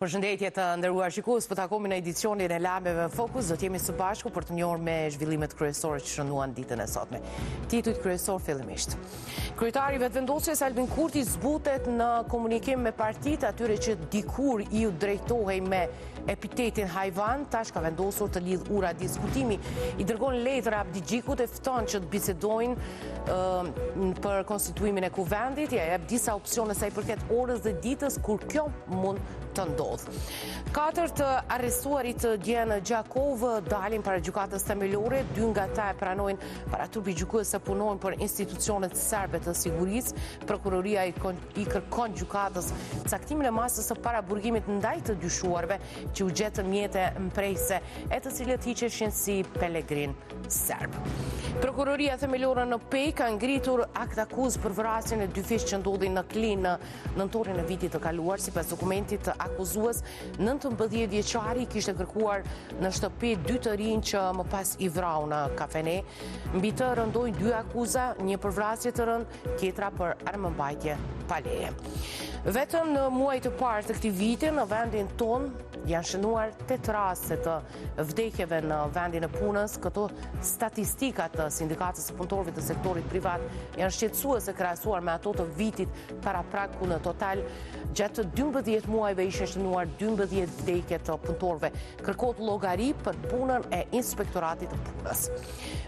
Përshëndetje të nderuar shikues, po takomi në edicionin e lajmeve në Fokus, do të jemi së bashku për të njohur me zhvillimet kryesore që shënuan ditën e sotme. Titujt kryesor fillimisht. Kryetari i Vetëvendosjes Albin Kurti zbutet në komunikim me partitë atyre që dikur i u drejtohej me epitetin hajvan, tash ka vendosur të lidh ura diskutimi. I dërgon letër Abdi Xhikut e fton që të bisedojnë për konstituimin e kuvendit, ja jep disa opsione sa i përket orës dhe ditës kur kjo mund të ndodhë. 4 të arrestuarit Djen Gjakov dalin para gjykatës themelore, 2 nga ta e pranojnë para turpi gjykues se punojnë për institucionet serbe të sigurisë. Prokuroria i kërkon gjykatës caktimin e masës së paraburgimit ndaj të dyshuarve që u gjetën mjete mprejse e të cilët hiqeshin si pelegrin serb. Prokuroria themelore në Pej ka ngritur akt akuz për vrasjen e 2 fish që ndodhin në Klin në nëntorin e vitit të kaluar. Sipas dokumentit të akuzues, 19 vjeçari kishte kërkuar në shtëpi 2 të rinj që më pas i vrau në kafene. Mbi të rëndojnë 2 akuza, një për vrasje të rënd, tjetra për armëmbajtje pa leje. Vetëm në muaj të parë të këtij viti në vendin tonë janë shënuar 8 raste të vdekjeve në vendin e punës. Këto statistikat të sindikatës së punëtorëve të sektorit privat janë shqetësuese krahasuar me ato të vitit paraprak, ku në total gjatë 12 muajve ishin shënuar 12 vdekje të punëtorëve. Kërkohet llogari për punën e inspektoratit të punës.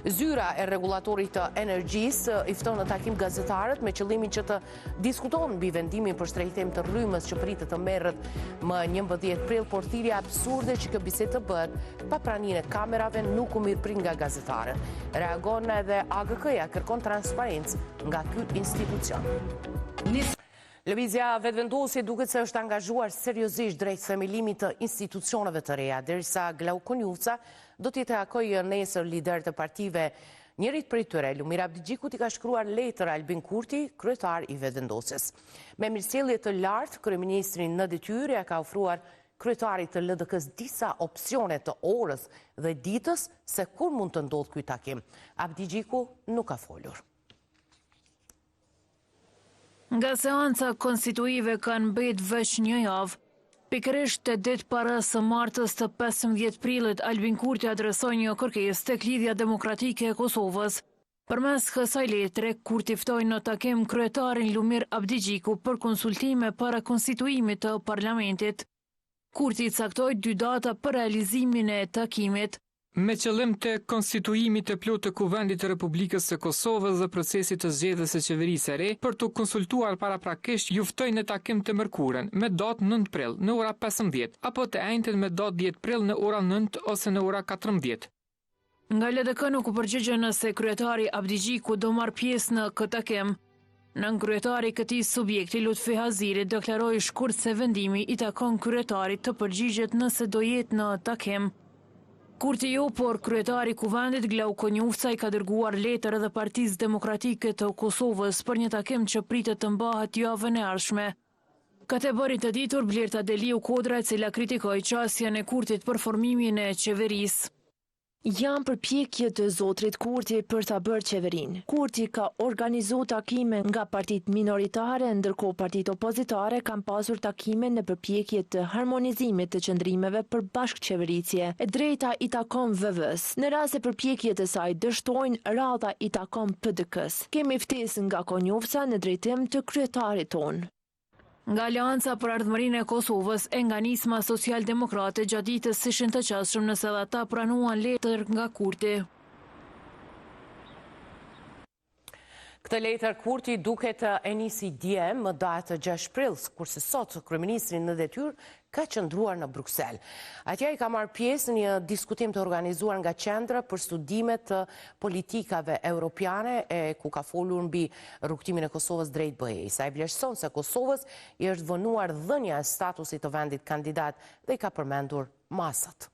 Zyra e rregullatorit të energjisë i fton në takim gazetarët me qëllimin që të diskutojnë mbi vendimin për shtrejtim të rrymës që pritet të merret më 11 prill, por thirrja absurde që kjo bisedë të bëhet pa praninë e kamerave nuk u mirëprit nga gazetarët. Reagon edhe AGK-ja, kërkon transparencë nga ky institucion. Lëvizja Vetëvendosje duket se është angazhuar seriozisht drejt themelimit të institucioneve të reja, derisa Glauko Njufca do t'i takojë nesër liderët e partive. Njërit prej tyre, Lumir Abdi Xhikut, i ka shkruar letër Albin Kurti, kryetar i Vetëvendosjes. Me mirësjellje të lartë, kryeministrin në detyrë ja ka ofruar kryetarit të LDK-s disa opsione të orës dhe ditës se kur mund të ndodhë ky takim. Abdi Xhiku nuk ka folur. Nga seanca konstituive kanë mbet veç një javë. Pikërisht të ditë para së martës të 15 prillit, Albin Kurti adresoi një kërkesë tek Lidhja Demokratike e Kosovës. Përmes kësaj letre, Kurti ftoi në takim kryetarin Lumir Abdi Xhiku për konsultime para konstituimit të parlamentit. Kurti caktoi 2 data për realizimin e takimit. Me qëllim të konstituimit të plotë të Kuvendit të Republikës së Kosovës dhe procesit të zgjedhjes së qeverisë së re, për të konsultuar paraprakisht, ju ftoj në takim të mërkurën me datë 9 prill në ora 15, apo të enjten me datë 10 prill në ora 9 ose në ora 14. Nga LDK nuk u përgjigjen nëse kryetari Abdi Xhiku do marr pjesë në këtë takim. Nën kryetari i këtij subjekti, Lutfi Haziri, deklaroi shkurt se vendimi i takon kryetarit të përgjigjet nëse do jetë në takim. Kurti jo, por kryetari i Kuvendit Glauko Njufca i ka dërguar letër edhe Partisë Demokratike të Kosovës për një takim që pritet të mbahet javën e ardhshme. Ka të bëri të ditur Blerta Deliu Kodra, e cila kritikoi qasjen e Kurtit për formimin e qeverisë. Janë përpjekje të zotrit Kurti për ta bërë qeverinë. Kurti ka organizuar takime nga partitë minoritare, ndërkohë partitë opozitare kanë pasur takime në përpjekje të harmonizimit të qëndrimeve për bashkëqeverisje. E drejta i takon VV-s. Në rast se përpjekjet e saj dështojnë, radha i takon PDK-s. Kemi ftesë nga Konjufca në drejtim të kryetarit tonë. Nga Aleanca për Ardhmërinë e Kosovës e nga nisma social-demokrate gjatë ditës ishin të qasshëm nëse edhe ata pranuan letër nga Kurti. Këtë letër Kurti duket e nisi dje më datë 6 prill, kurse sot kryeministri në detyrë ka qëndruar në Bruksel. Atje i ka marrë pjesë në një diskutim të organizuar nga Qendra për studimet të politikave europiane, ku ka folur mbi rrugtimin e Kosovës drejt BE-s. Ai vlerëson se Kosovës i është vënuar dhënia e statusit të vendit kandidat dhe i ka përmendur masat.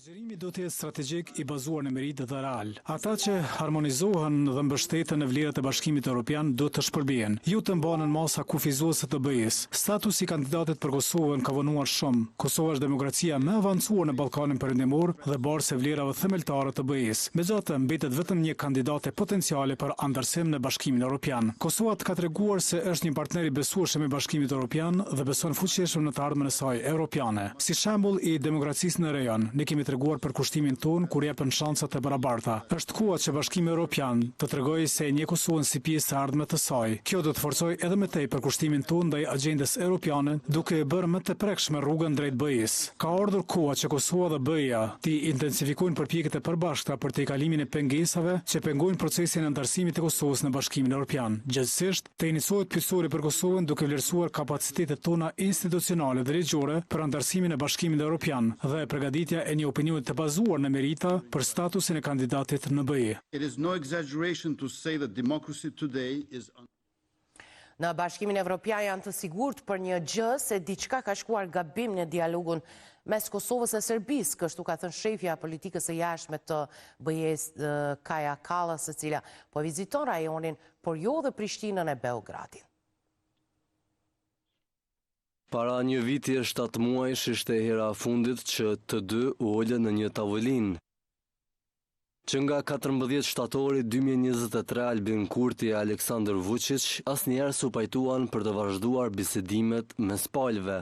Zgjerimi do të jetë strategjik i bazuar në meritë dhe real. Ata që harmonizohen dhe mbështeten në vlerat e Bashkimit Evropian do të shpërblihen. Ju të mbanën masa kufizuese të BE-s. Statusi i kandidatit për Kosovën ka vonuar shumë. Kosova është demokracia më e avancuar në Ballkanin Perëndimor dhe barës e vlerave themeltare të BE-s. Megjithatë, mbetet vetëm një kandidate potenciale për antarësim në Bashkimin Evropian. Kosova ka treguar se është një partner i besueshëm i Bashkimit Evropian dhe beson fuqishëm në të ardhmen e saj europiane. Si shembull i demokracisë në rajon, ne kemi treguar për kushtimin ton kur jepen shansat e barabarta. Është koha që Bashkimi Evropian të tregojë se e njeh Kosovën si pjesë e ardhme të saj. Kjo do të forcojë edhe më tej për kushtimin ton ndaj agjendës europiane, duke e bërë më të prekshme rrugën drejt BE-s. Ka ardhur koha që Kosova dhe BE-ja të intensifikojnë përpjekjet e përbashkëta për tejkalimin e pengesave që pengojnë procesin e antarësimit të Kosovës në Bashkimin Evropian. Gjithsesi, të iniciohet pyetësori për Kosovën duke vlerësuar kapacitetet tona institucionale dhe ligjore për antarësimin e Bashkimit Evropian dhe përgatitja e një opinioni të bazuar në merita për statusin e kandidatit në BE. It is no exaggeration to say that democracy today is Në Bashkimin Evropian janë të sigurt për një gjë se diçka ka shkuar gabim në dialogun mes Kosovës e Serbisë, kështu ka thënë shefja politikës së jashtme të BE-s Kaja Kallas, e cila po viziton rajonin, por jo dhe Prishtinën e Beogradit. Para një viti e 7 muajsh ishte hera e fundit që të dy u ulën në një tavolinë. Që nga 14 shtatori 2023 Albin Kurti e Aleksandar Vučić asnjëherë s'u pajtuan për të vazhduar bisedimet mes palëve.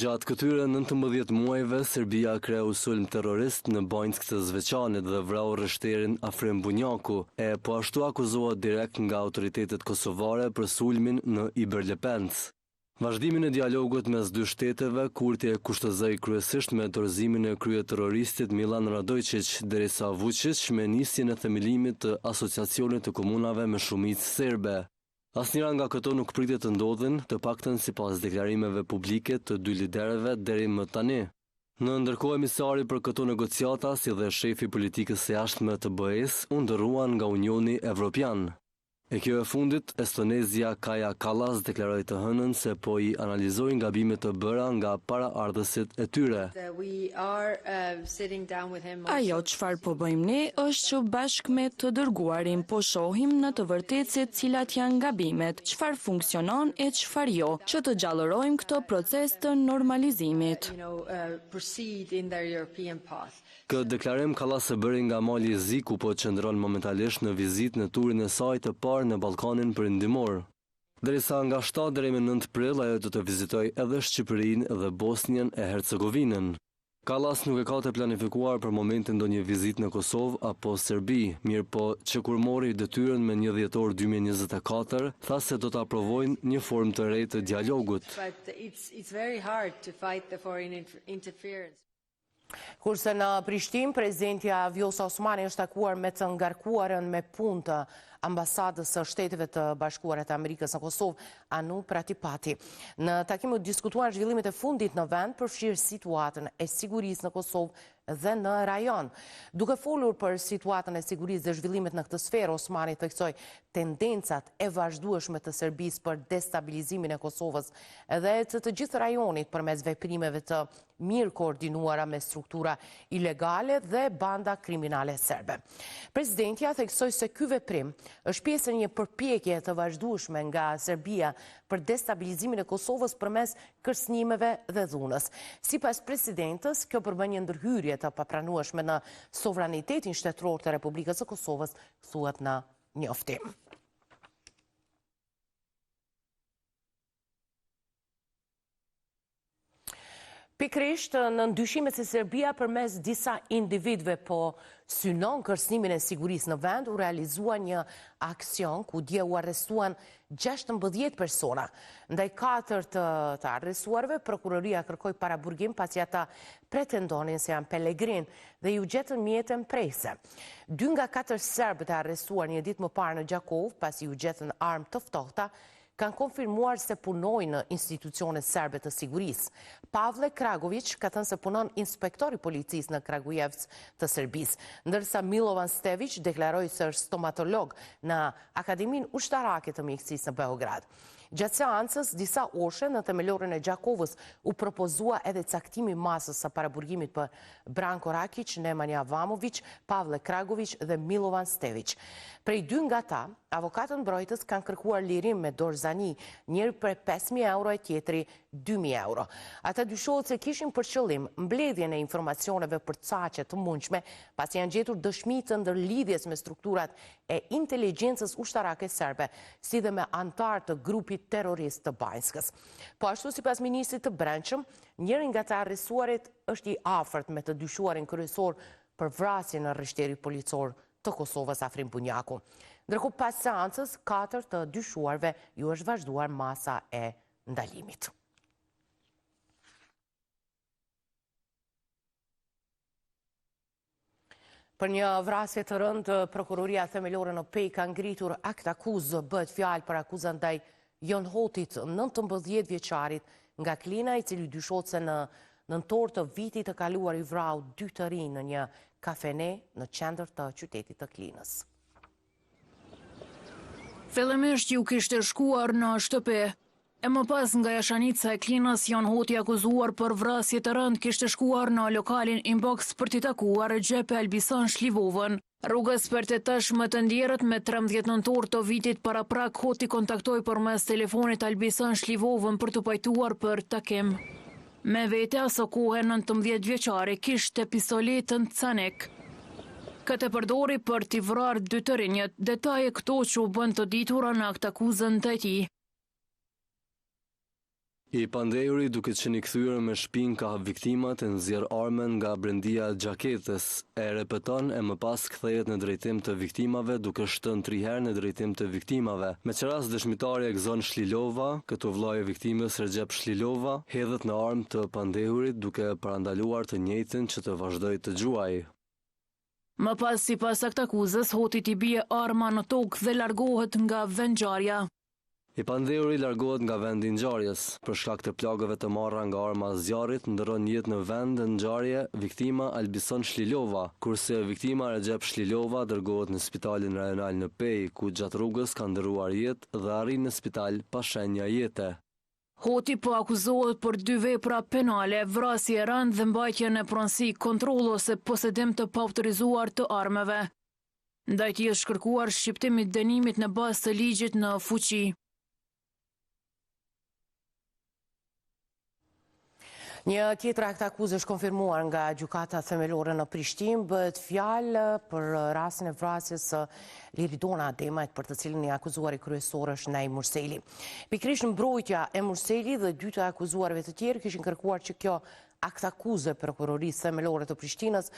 Gjatë këtyre 19 muajve, Serbia kreu sulm terrorist në Banjsk të Zveçanit dhe vrau rështerin Afrim Bunjaku, e po ashtu akuzohet direkt nga autoritetet kosovare për sulmin në Iberlepenc. Vazhdimin e dialogut mes dy shteteve, Kurti e kushtozoi kryesisht me dorëzimin e kryeterroristit Milan Radojčić, derisa Vučić me nisjen e themelimit të asociacionit të komunave me shumicë serbe. Asnjëra nga këto nuk pritet të ndodhin, të paktën sipas deklarimeve publike të dy liderëve deri më tani. Në ndërkohë, emisari për këto negociata, si dhe shefi politikës së jashtme të BE-s, u ndërruan nga Unioni Evropian. E kjo e fundit, Estonezja Kaja Kallas deklaroi të hënën se po i analizojnë gabimet të bëra nga paraardhësit e tyre. Ajo çfarë po bëjmë ne është që bashkë me të dërguarin po shohim në të vërtetë se cilat janë gabimet, çfarë funksionon e çfarë jo, që të gjallërojmë këtë proces të normalizimit. Këtë deklarim Kallas e bëri nga mali i Zi, ku po qëndron momentalisht në vizitë në turin e saj të parë në Ballkanin Perëndimor. Derisa nga 7 deri më 9 prill ajo do të vizitojë edhe Shqipërinë dhe Bosnjën e Hercegovinën. Kallas nuk e ka të planifikuar për momentin ndonjë vizitë në Kosovë apo Serbi, mirë po që kur mori detyrën me 1 dhjetor 2024, tha se do të aprovojnë një formë të re të dialogut. Kurse në Prishtinë, presidentja Vjosa Osmani është takuar me të ngarkuarën me punë të ambasadës së Shteteve të Bashkuara të Amerikës në Kosovë, Anu Pratipati. Në takim u diskutuan zhvillimet e fundit në vend, përfshirë situatën e sigurisë në Kosovë dhe në rajon. Duke folur për situatën e sigurisë dhe zhvillimet në këtë sferë, Osmani theksoi tendencat e vazhdueshme të Serbisë për destabilizimin e Kosovës dhe të gjithë rajonit përmes veprimeve të mirë koordinuara me struktura ilegale dhe banda kriminale serbe. Presidentja theksoi se ky veprim është pjesë e një përpjekje të vazhdueshme nga Serbia për destabilizimin e Kosovës përmes kërcënimeve dhe dhunës. Sipas presidentës, kjo përbën një ndërhyrje të papranueshme në sovranitetin shtetëror të Republikës së Kosovës, thuhet në njoftim. Pikrisht në ndyshimet se Serbia përmes disa individëve po synon kërcënimin e sigurisë në vend, u realizua një aksion ku dje u arrestuan 16 persona. Ndaj 4 të arrestuarve, prokuroria kërkoi paraburgim pasi ata pretendonin se janë pelegrin dhe ju gjetën mjetën prese. 2 nga 4 serbë të arrestuar një ditë më parë në Gjakov, pasi ju gjetën armë të ftohta, kanë konfirmuar se punojnë në institucionet serbe të sigurisë. Pavle Kragović ka thënë se punon inspektori policisë në Kragujevc të Serbisë, ndërsa Milovan Stević deklaroi se është stomatolog në Akademinë Ushtarake të Mjekësisë në Beograd. Gjatë seancës, disa oshe në themeloren e Gjakovës u propozua edhe caktimi masës së paraburgimit për Branko Rakic, Nemanja Avamović, Pavle Kragović dhe Milovan Stević. Prej dy nga ta, avokatët mbrojtës kanë kërkuar lirim me dorëzani, njëri për 5.000 euro e tjetri 2.000 euro. Ata dyshohet se kishin për qëllim mbledhjen e informacioneve për caqe të mundshme, pasi janë gjetur dëshmi të ndërlidhjes me strukturat e inteligjencës ushtarake serbe, si dhe me antar të grupit terrorist të Banjskës. Po ashtu sipas ministrit të Brendshëm, njëri nga të arrestuarit është i afërt me të dyshuarin kryesor për vrasjen në rreshtjerit policor të Kosovës Afrim Bunjaku. Ndërkohë pas seancës, 4 të dyshuarve ju është vazhduar masa e ndalimit. Për një vrasje të rëndë, prokuroria themelore në Pejë ka ngritur akt akuzë, bëhet fjalë për akuzën ndaj Jon Hotit, 19 vjeçarit nga Klina, i cili dyshohet se në nëntor të vitit të kaluar i vrau 2 të rinj në një kafene në qendër të qytetit të Klinës. Fillimisht ju kishte shkuar në shtëpi. E më pas nga jashanica e Klinës, Jon Hoti akuzuar për vrasje të rënd kishte shkuar në lokalin Inbox për t'i takuar Gjepe Albisan Shlivovën. Rrugës për të tashmë të ndjerët me 13 nëntor të vitit para prak, Hoti kontaktoi përmes telefonit Albisan Shlivovën për të pajtuar për takim. Me vete aso kohë 19 vjeçari kishte pistoletën Canik. Këtë përdori për t'i vrarë 2 të rinjët, detaje këto që u bën të ditura në akt akuzën të tij. I pandehuri duke qenë i kthyer me shpinë ka viktimat e nxjerr armën nga brendia e xhaketës, e repeton e më pas kthehet në drejtim të viktimave duke shtënë 3 herë në drejtim të viktimave. Me qeras dëshmitari Egzon Shlilova, këtu vllai i viktimës Recep Shlilova, hedhet në armë të pandehurit duke parandaluar të njëjtin që të vazhdojë të gjuajë. Më pas sipas akt akuzës, Hotit i bie arma në tokë dhe largohet nga vendngjarja. I pandehuri largohet nga vendi i ngjarjes për shkak të plagëve të marra nga arma e zjarrit, ndron jetë në vend në ngjarje viktima Albison Shlilova, kurse viktima Recep Shlilova dërgohet në spitalin rajonal në Pejë, ku gjatë rrugës ka ndëruar jetë dhe arrin në spital pa shenja jete. Hoti po akuzohet për 2 vepra penale, vrasje rënd dhe mbajtje në pronësi, kontroll ose posedim të paautorizuar të armëve. Ndaj tij është kërkuar shqiptimi i dënimit në bazë të ligjit në fuqi. Një tjetër akt akuzë është konfirmuar nga gjykata themelore në Prishtinë, bëhet fjalë për rastin e vrasjes së Liridona Ademajt, për të cilin i akuzuari kryesor është Naim Murseli. Pikërisht mbrojtja e Murseli dhe 2 të akuzuarve të tjerë kishin kërkuar që kjo akt akuzë e prokurorisë themelore të Prishtinës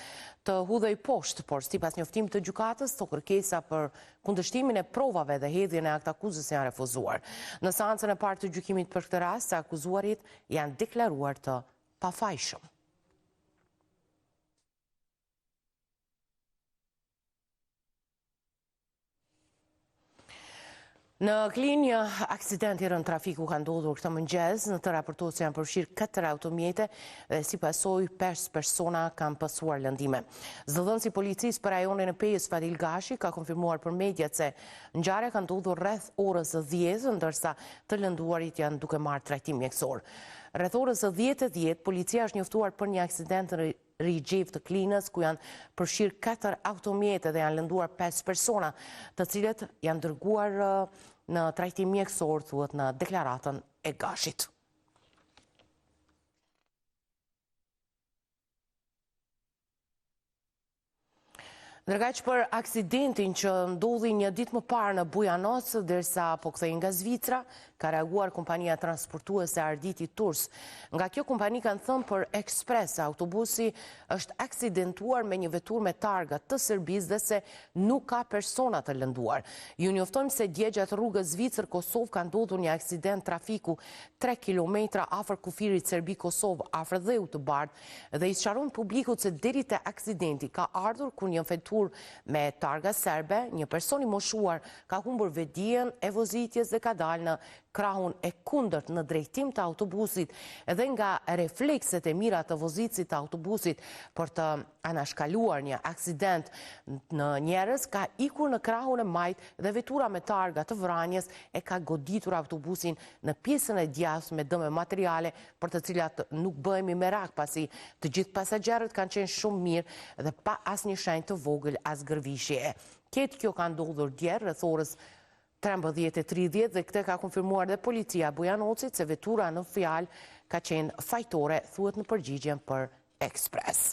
të hudhej poshtë, por sipas njoftimit të gjykatës, to kërkesa për kundërshtimin e provave dhe hedhjen e akt akuzës janë refuzuar. Në seancën e parë të gjykimit për këtë rast, akuzuarit janë deklaruar të pafajshëm. Në Klinë, një aksident i rënd trafiku ka ndodhur këtë mëngjes, në të raportohet se janë përfshirë 4 automjete dhe si pasojë 5 persona kanë pasur lëndime. Zëdhënësi policisë për rajonin e Pejës Fadil Gashi ka konfirmuar për mediat se ngjarja ka ndodhur rreth orës 10, ndërsa të lënduarit janë duke marrë trajtim mjekësor. Rreth orës 10:10, policia është njoftuar për një aksident në Rigjev të Klinës, ku janë përfshirë 4 automjete dhe janë lënduar 5 persona, të cilët janë dërguar në trajtim mjekësor, thuhet në deklaratën e Gashit. Ndërkaq për aksidentin që ndodhi një ditë më parë në Bujanoc, derisa po kthej nga Zvicra, ka reaguar kompania transportuese Arditi Tours. Nga kjo kompani kanë thënë për Ekspres, autobusi është aksidentuar me një vetur me targa të Serbisë dhe se nuk ka persona të lënduar. Ju njoftojmë se dje gjatë rrugës Zvicër-Kosovë ka ndodhur një aksident trafiku 3 kilometra afër kufirit Serbi-Kosovë, afër dheu të Bardh, dhe i sqaron publikut se deri te aksidenti ka ardhur kur një vetur me targa serbe, një person i moshuar ka humbur vedijen e vozitjes dhe ka dalë në krahun e kundërt në drejtim të autobusit dhe nga reflekset e mira të vozicit të autobusit për të anashkaluar një aksident në njerëz, ka ikur në krahun e majt dhe vetura me targa të Vranjes e ka goditur autobusin në pjesën e djathtë me dëme materiale për të cilat nuk bëhemi merak pasi të gjithë pasagerët kanë qenë shumë mirë dhe pa asnjë shenjë të vogël as gërvishje. Këtë kjo ka ndodhur dje rreth orës 13:30 dhe këtë ka konfirmuar dhe policia Bujanocit se vetura në fjalë ka qenë fajtore, thuhet në përgjigjen për Ekspres.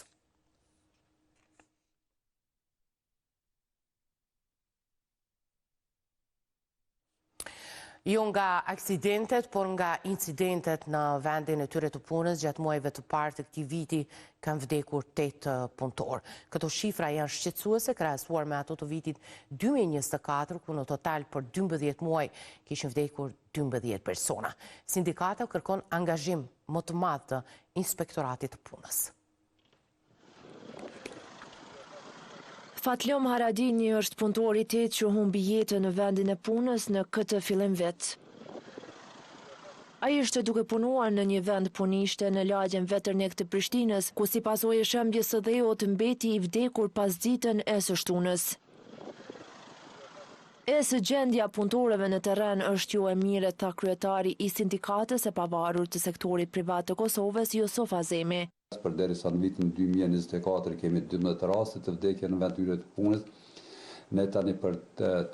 Jo nga aksidentet, por nga incidentet në vendin e tyre të punës gjatë muajve të parë të këtij viti kanë vdekur 8 punëtor. Këto shifra janë shqetësuese krahasuar me ato të vitit 2024, ku në total për 12 muaj kishin vdekur 12 persona. Sindikata kërkon angazhim më të madh të Inspektoratit të Punës. Fatlom Haradini është punëtor i tetë që humbi jetën në vendin e punës në këtë fillim vit. Ai ishte duke punuar në një vend punishte në lagjen Veternik të Prishtinës, ku si pasojë shëmbjes së dheut mbeti i vdekur pas ditën e së shtunës. Së gjendja punëtorëve në terren është jo e mirë, tha kryetari i sindikatës e pavarur të sektorit privat të Kosovës, Jusuf Azemi. Përderisa në vitin 2024 kemi 12 raste të vdekje në vendin e punës, ne tani për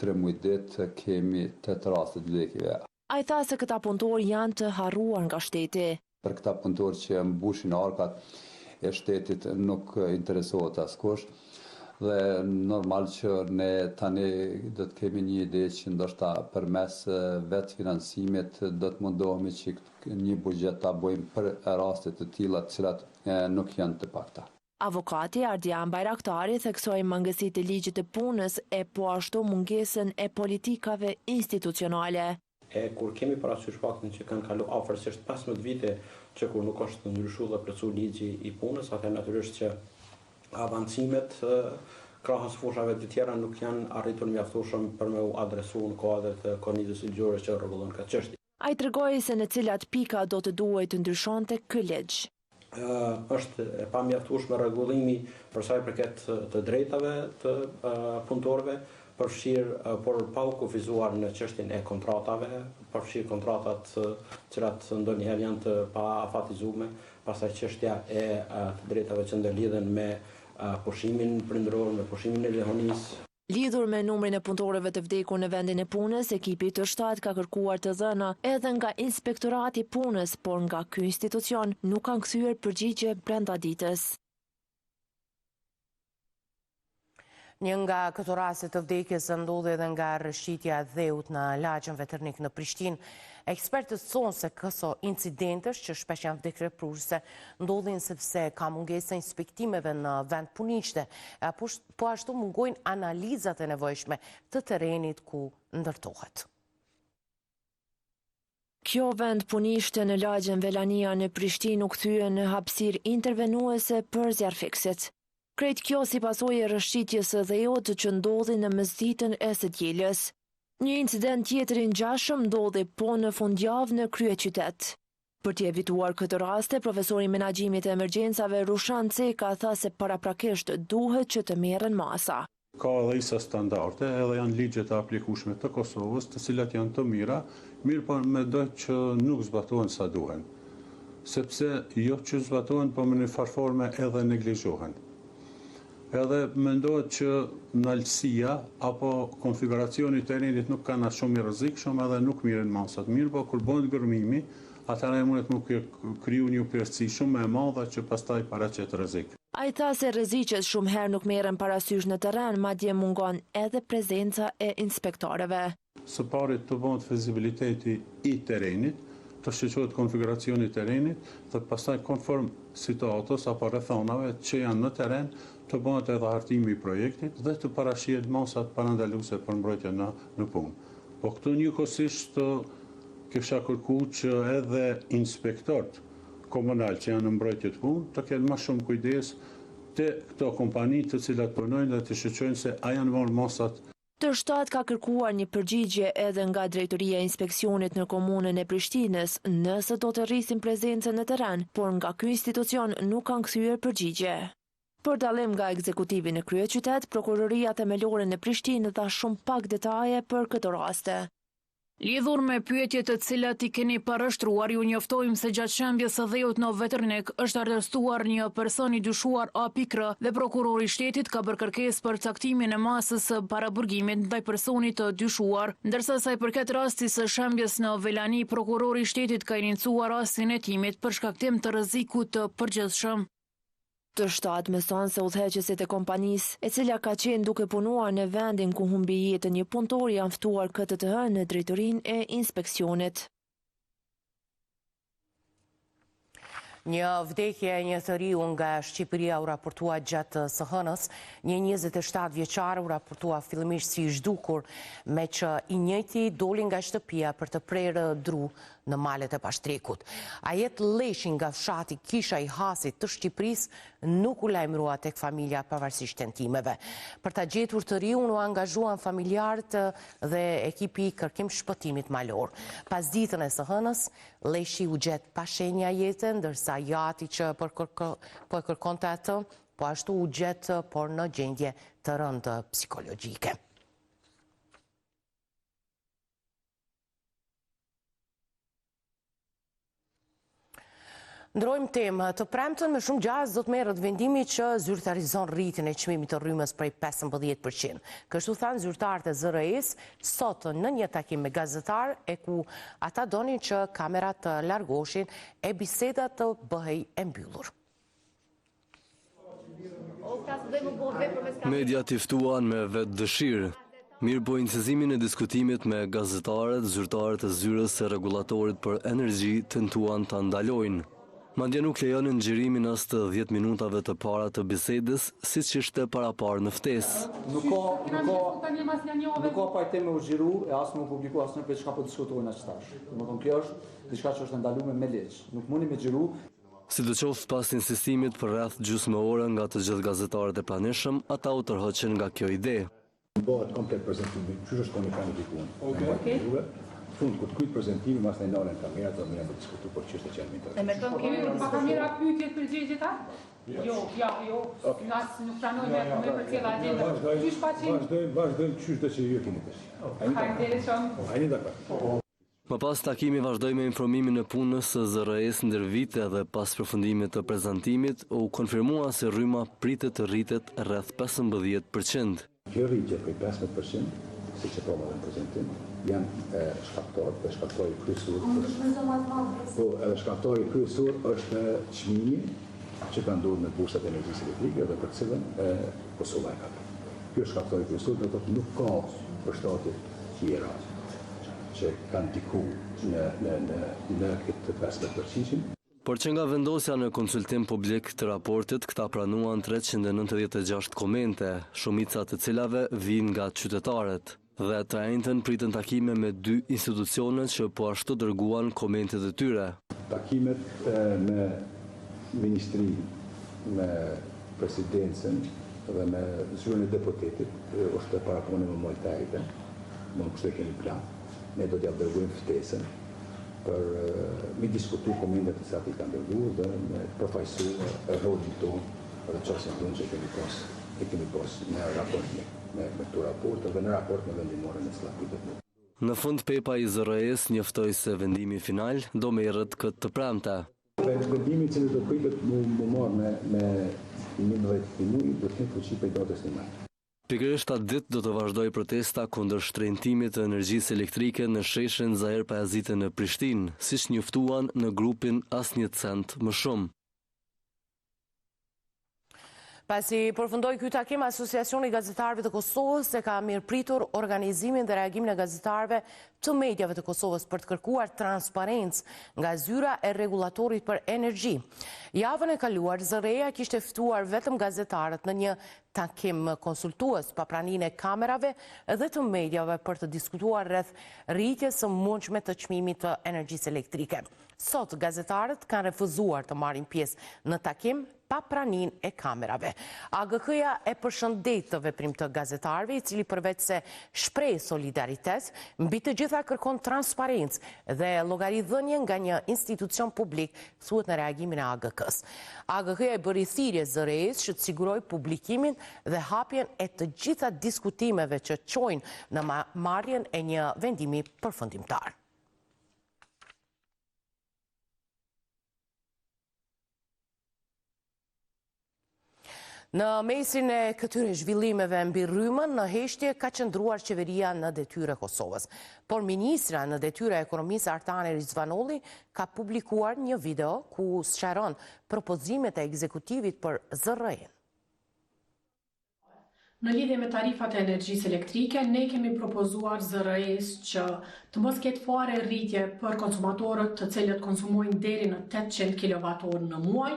3 muaj ditë kemi 8 raste të vdekjeve. Ai tha se këta punëtor janë të harruar nga shteti. Për këta punëtor që mbushin arkat e shtetit nuk interesohet askush dhe normal që ne tani do të kemi një ide që ndoshta përmes vetë financimit do të mundohemi që një buxhet ta bëjmë për raste të tilla të cilat nuk janë të pakta. Avokati Ardian Bajraktari theksoi mangësitë e ligjit të punës e po ashtu mungesën e politikave institucionale. Kur kemi parasysh faktin që kanë kalu afërsisht 15 vite që kur nuk është ndryshuar dhe plotësuar ligji i punës, atë natyrisht që avancimet krahas fushave të tjera nuk janë arritur mjaftueshëm për me u adresu në kuadër të kornizës ligjore që rregullon këtë çështje. Ai tregoi se në cilat pika do të duhej të ndryshonte ky ligj. Është e pamjaftueshme rregullimi për sa i përket të drejtave të punëtorëve, përfshirë por pa u kufizuar në çështjen e kontratave, përfshirë kontratat cilat ndonjëherë janë të paafatizuar, pastaj çështja e të drejtave që ndërlidhen me pushimin prindëror, me pushimin e lehonisë. Lidhur me numrin e punëtorëve të vdekur në vendin e punës, ekipi të shtatë ka kërkuar të dhëna edhe nga Inspektorati i Punës, por nga ky institucion nuk kanë kthyer përgjigje brenda ditës. Një nga këto raste të vdekjes ndodhi edhe nga rrëshqitja e dheut në lagjen Veternik në Prishtinë. Ekspertët thonë se këto incidentesh që shpesh janë vdekjeprurëse ndodhin sepse ka mungesë inspektimeve në vend punishte, po ashtu mungojnë analizat e nevojshme të terrenit ku ndërtohet. Kjo vend punishte në lagjen Velania në Prishtinë u kthye në hapësirë intervenuese për zjarfiksit. Krejt kjo si pasojë e rrëshqitjes së dheut që ndodhi në mesditën e së dielës. Një incident tjetër i ngjashëm ndodhi po në fundjavë në kryeqytet. Për të evituar këtë raste, profesori menaxhimit të emergjencave Rushan Ceka tha se paraprakisht duhet që të merren masa. Ka edhe isa standarde, edhe janë ligjet e aplikueshme të Kosovës, të cilat janë të mira, mirë po mendoj që nuk zbatohen sa duhen. Sepse jo që zbatohen, po në një farforme edhe neglizhohen. Edhe mendohet që nalësia apo konfiguracioni të terrenit nuk kanë as shumë i rrezikshëm edhe nuk mirën masat. Mirë, po kur bëhet gërmimi, atëherë mundet më kriju një përgjegjësi shumë e madhe që pastaj paraqet rrezik. Ai tha se rreziqet shumë herë nuk merren parasysh në terren, madje mungon edhe prezenca e inspektorëve. Së pari të bëhet fizibiliteti i terrenit, të shqetësohet konfiguracioni i terrenit dhe pastaj konform situatës apo rrethonave që janë në terren, të bëhet edhe hartimi i projektit dhe të parashihet masat parandaluese për mbrojtje në punë. Po këtu njëkohësisht kisha kërkuar që edhe inspektorët komunal që janë në mbrojtje të punë të kenë më shumë kujdes te këto kompani të cilat punojnë dhe të shoqërojnë se a janë marrë masat Tërshtat ka kërkuar një përgjigje edhe nga Drejtoria e Inspeksionit në komunën e Prishtinës, nëse do të rrisin prezencën në terren, por nga ky institucion nuk kanë kthyer përgjigje. Për dallim nga ekzekutivi në kryeqytet, Prokuroria Themelore në Prishtinë dha shumë pak detaje për këtë raste. Lidhur me pyetjet të cilat I keni parashtruar, ju njoftojmë se gjatë shembjes së dheut në Veternik është arrestuar një person I dyshuar A.R. dhe prokurori I shtetit ka bërë kërkesë për caktimin e masës së paraburgimit ndaj personit të dyshuar, ndërsa sa I përket rastit së shembjes në Velani, prokurori I shtetit ka iniciuar rastin e hetimit për shkaktim të rrezikut të përgjithshëm. Tërshtat mëson se udhëheqësit e kompanisë, e cila ka qenë duke punuar në vendin ku humbi jetën një punëtor, janë ftuar këtë të hënë në drejtorinë e inspeksionit. Një vdekje e një të riu nga Shqipëria u raportua gjatë së hënës, një 27 vjeçar u raportua fillimisht si I zhdukur, me që I njëjti doli nga shtëpia për të prerë dru në malet e Pashtrikut. A jetë leshin nga fshati Kisha I Hasit të Shqipërisë nuk u lajmërua tek familja pavarësisht tentimeve. Për ta gjetur të riun u angazhuan familjarët dhe ekipi I kërkim shpëtimit malor. Pas ditën e së hënës, leshi u gjet pa shenja jete, ndërsa jati që po e kërkonte atë, po ashtu u gjet por në gjendje të rëndë psikologjike. Ndrojmë temë, të premtën me shumë gjaz do të merret vendimi që zyrtarizon rritjen e çmimit të rrymës prej 15%. Kështu thanë zyrtarët e ZRE-s sot në një takim me gazetar e ku ata donin që kamerat të largoshin e biseda të bëhej e mbyllur. Mediat I ftuan me vetë dëshirë. Mirë po incezimin e diskutimit me gazetarët, zyrtarët e zyrës së rregullatorit për energji tentuan ta ndalojnë. Madje nuk lejonin nxjerimin as të 10 minutave të para të bisedës, siç ishte paraparë në ftesë. Nuk ka pajtim me u xhiru e as me u publiku asnjë për çka po diskutojnë as tash. Domethënë kjo është diçka që është ndaluar me ligj. Nuk mundi me xhiru. Sidoqoftë pas insistimit për rreth gjysmë ore nga të gjithë gazetarët e pranishëm, ata u tërhoqën nga kjo ide. Bëhet komplet prezantimi, çu është koni planifikuar. Okej. Fund kur kujt prezantimi mas në ndonë kamerat do më diskutu për çështje që janë më të. E me tonë kemi pa kamera pyetje përgjigje ta? Jo. Nas nuk pranojmë me për cila agenda. Çish paçi? Vazhdojmë çështë që ju keni tash. Hajde dakord. Më pas takimi vazhdoi me informimin e punës së ZRE-s ndër vite dhe pas përfundimit të prezantimit u konfirmua se rryma pritet të rritet rreth 15%. Kjo rritje prej 15%, siç e thonë në prezantim, janë shkaktori kryesor. Po, edhe shkaktori kryesor është çmimi që ka ndodhur në bursat e energjisë elektrike dhe për cilën Kosova e ka. Ky është shkaktori kryesor, do të thotë nuk ka përshtatje tjera që kanë diku në këtë 15%. Por që nga vendosja në konsultim publik të raportit, këta pranuan 396 komente, shumica të cilave vijnë nga qytetarët. Dhe të njëjtën pritën takime me 2 institucionet që po ashtu dërguan komentet e tyre. Takimet me ministri, me presidencën dhe me zyrën e deputetit është parakonë me mojtajte, më kështë e kemi plan. Ne do t'ja dërgujmë ftesën për mi diskutu komendet të cilat I kanë dërguar dhe me përfaqësu rolin tonë dhe çështjen tonë që kemi pas në raport me këto raporte dhe në raport me vendimore në cilat pritet. Në fund pepa I ZRE-s njoftoi se vendimi final do merret këtë të premte. Vendimi që do pritet më marrë me 11 minuj do të kemë fuqi prej datës 1 maj. Pikërisht atë ditë do të vazhdoj protesta kundër shtrëngtimit të energjisë elektrike në sheshin Zaher Pajazite në Prishtinë, siç njoftuan në grupin Asnjë cent më shumë. Pasi përfundoi ky takim, Asociacioni I Gazetarëve të Kosovës e ka mirëpritur organizimin dhe reagimin e gazetarëve të mediave të Kosovës për të kërkuar transparencë nga zyra e rregullatorit për energji. Javën e kaluar, ZRE-ja kishte ftuar vetëm gazetarët në një takim konsultues pa praninë e kamerave dhe të mediave për të diskutuar rreth rritjes së mundshme të çmimit të energjisë elektrike. Sot gazetarët kanë refuzuar të marrin pjesë në takim pa praninë e kamerave. AGK-ja e përshëndet të veprim të gazetarëve, i cili përveç se shpreh solidaritet, mbi të gjitha kërkon transparencë dhe llogaridhënie nga një institucion publik, thuhet në reagimin e AGK-s. AGK-ja e bëri thirrje zëres që të sigurojë publikimin dhe hapjen e të gjitha diskutimeve që çojnë në marrjen e një vendimi përfundimtar. Në mesin e këtyre zhvillimeve mbi rrymën, në heshtje ka qëndruar qeveria në detyrë e Kosovës. Por ministra në detyrë e ekonomisë Artane Rizvanolli ka publikuar një video ku sqaron propozimet e ekzekutivit për ZRE-n. Në lidhje me tarifat e energjisë elektrike, ne kemi propozuar ZRE-s që të mos ketë fare rritje për konsumatorët të cilët konsumojnë deri në 800 kWh në muaj,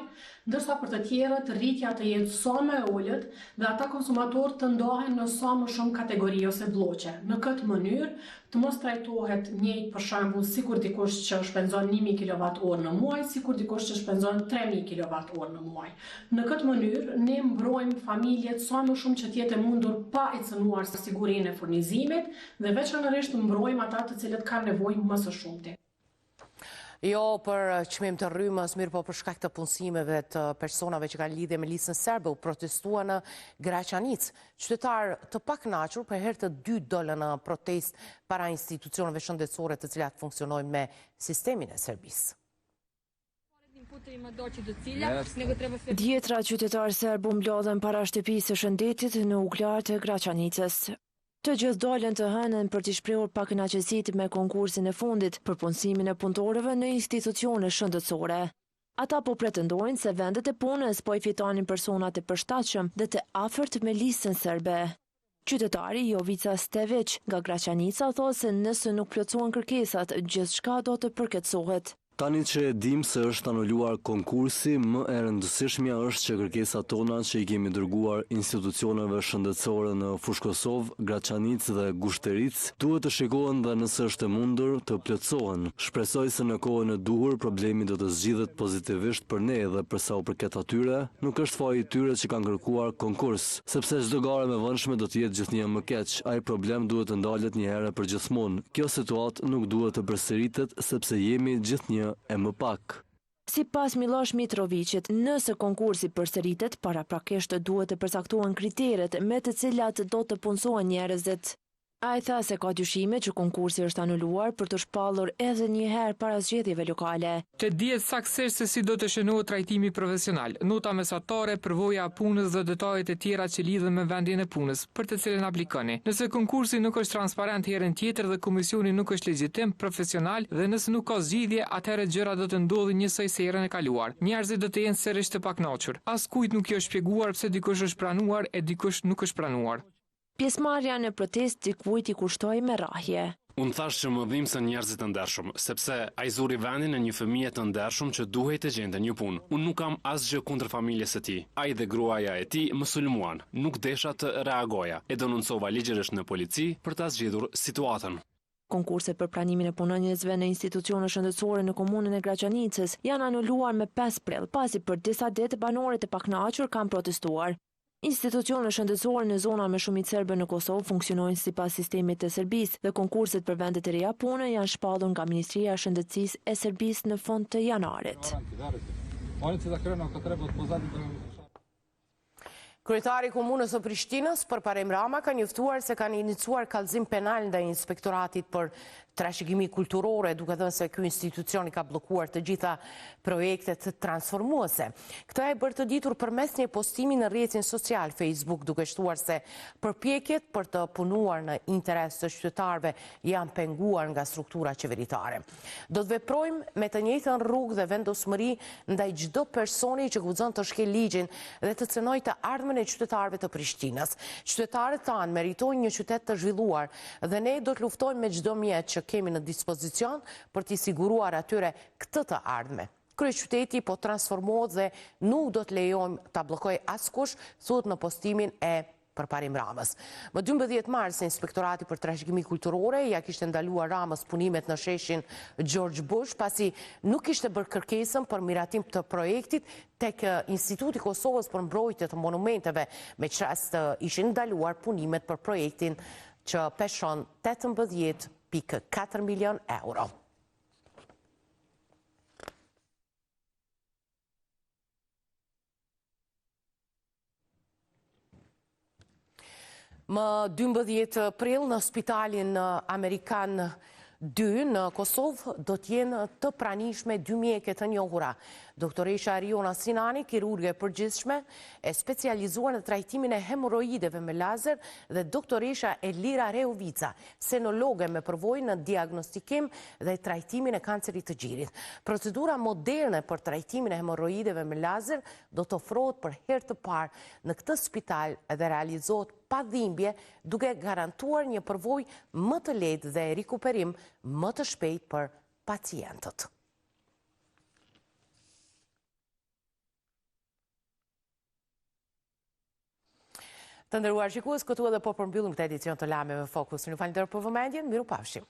ndërsa për të tjerët rritja të jetë sa më e ulët dhe ata konsumatorë të ndahen në sa më shumë kategori ose bloqe. Në këtë mënyrë të mos trajtohet njëjtë për shembull sikur dikush që shpenzon 1000 kWh në muaj, sikur dikush që shpenzon 3000 kWh në muaj. Në këtë mënyrë ne mbrojmë familjet sa më shumë që të jetë e mundur pa e cënuar sigurinë e furnizimit dhe veçanërisht mbrojmë ata të cilët kanë nevojë më së shumti. Jo për çmim të rrymës, mirë po për shkak të punësimeve të personave që kanë lidhje me listën serbe, u protestua në Graçanicë. Qytetarë të pakënaqur për herë të dytë dolën në protest para institucioneve shëndetësore të cilat funksionojnë me sistemin e Serbisë. Dhjetra qytetarë serbë mblodhen para shtëpisë së shëndetit në uglar të Graçanicës. Të gjithë dolën të hënën për t'i shprehur pakënaqësitë me konkursin e fundit për punësimin e punëtorëve në institucione shëndetësore. Ata po pretendojnë se vendet e punës po i fitonin personat e përshtatshëm dhe të afërt me listën serbe. Qytetari Jovica Stević nga Graçanica thotë se nëse nuk plotësohen kërkesat, gjithçka do të përkeçohet. Tani që e dim se është anuluar konkursi, më e rëndësishmja është që kërkesat tona që i kemi dërguar institucioneve shëndetësore në Fushkosov, Graçanicë dhe Gushteric duhet të shikohen dhe nëse është e mundur të plotësohen. Shpresoj se në kohën e duhur problemi do të zgjidhet pozitivisht për ne dhe për sa u përket atyre, nuk është faji i tyre që kanë kërkuar konkurs, sepse çdo garë me vëndshme do të jetë gjithnjë më keq. Ai problem duhet të ndalet një herë për gjithmonë. Kjo situatë nuk duhet të përsëritet sepse jemi gjithnjë e më pak. Sipas Miloš Mitrovicit, nëse konkursi përsëritet, paraprakisht duhet të përcaktohen kriteret me të cilat do të punësohen njerëzit. Ai tha se ka dyshime që konkursi është anuluar për të shpallur edhe një herë para zgjedhjeve lokale. Të dihet saktësisht se si do të shënohet trajtimi profesional, nota mesatare, përvoja e punës dhe detajet e tjera që lidhen me vendin e punës, për të cilën aplikoni. Nëse konkursi nuk është transparent herën tjetër dhe komisioni nuk është legjitim, profesional dhe nëse nuk ka zgjidhje, atëherë gjëra do të ndodhin njësoj si herën e kaluar. Njerëzit do të jenë sërish të pakënaqur. Askujt nuk i është shpjeguar pse dikush është pranuar e dikush nuk është pranuar. Pjesëmarrja në protestë dikujt i kushtoi me rrahje. Unë thash që më dhimbë se njerëzit të ndershëm, sepse ai zuri vendin e një fëmije të ndershëm që duhej të gjente një punë. Unë nuk kam asgjë kundër familjes së tij. Ai dhe gruaja e tij më sulmuan. Nuk desha të reagoja. E denoncova ligjërisht në polici për ta zgjedhur situatën. Konkurset për pranimin e punonjësve në institucione shëndetësore në komunën e Graçanicës janë anuluar me 5 prill, pasi për disa ditë banorët e pakënaqur kanë protestuar. Institucione shëndetësore në zona me shumicë serbe në Kosovë funksionojnë sipas sistemit të Serbisë dhe konkurset për vendet e reja pune janë shpallur nga Ministria e Shëndetësisë e Serbisë në fund të janarit. Kryetari i Komunës së Prishtinës, Parem Rama, ka njoftuar se kanë iniciuar kallëzim penal ndaj Inspektoratit për trashëgimi kulturore, duke thënë se ky institucion i ka bllokuar të gjitha projektet transformuese. Këtë e bërë të ditur përmes një postimi në rrjetin social Facebook, duke shtuar se përpjekjet për të punuar në interes të qytetarëve janë penguar nga struktura qeveritare. Do të veprojmë me të njëjtën rrugë dhe vendosmëri ndaj çdo personi që guxon të shkel ligjin dhe të cënojë të ardhmen e qytetarëve të Prishtinës. Qytetarët tanë meritojnë një qytet të zhvilluar dhe ne do të luftojmë me çdo mjet që kemi në dispozicion për t'i siguruar atyre këtë të ardhme. kryeqyteti po transformohet dhe nuk do të lejojmë ta bllokoj askush, thuhet në postimin e përparim Ramës. Më 12 mars, Inspektorati për Trashëgimi Kulturore ja kishte ndaluar Ramës punimet në sheshin George Bush, pasi nuk kishte bërë kërkesën për miratim të projektit tek Instituti Kosovës për mbrojtje të monumenteve, me që rast ishin ndaluar punimet për projektin që peshon 18.4 milion euro. Më 12 prill në spitalin Amerikan 2 në Kosovë do t'jenë të pranishme 2 mjeke të njohura. Doktoresha Ariona Sinani, kirurge përgjithshme, e specializuar në trajtimin e hemoroideve me lazer, dhe doktoresha Elira Reovica, senologe me përvojë në diagnostikim dhe trajtimin e kancerit të gjirit. Procedura moderne për trajtimin e hemoroideve me lazer do të ofrohet për herë të parë në këtë spital dhe realizohet pa dhimbje, duke garantuar një përvojë më të lehtë dhe rikuperim më të shpejt për pacientët. Të nderuar shikues, këtu edhe po përmbyllim këtë edicion të lajmeve Fokus. Ju falenderoj për vëmendjen, mirupafshim.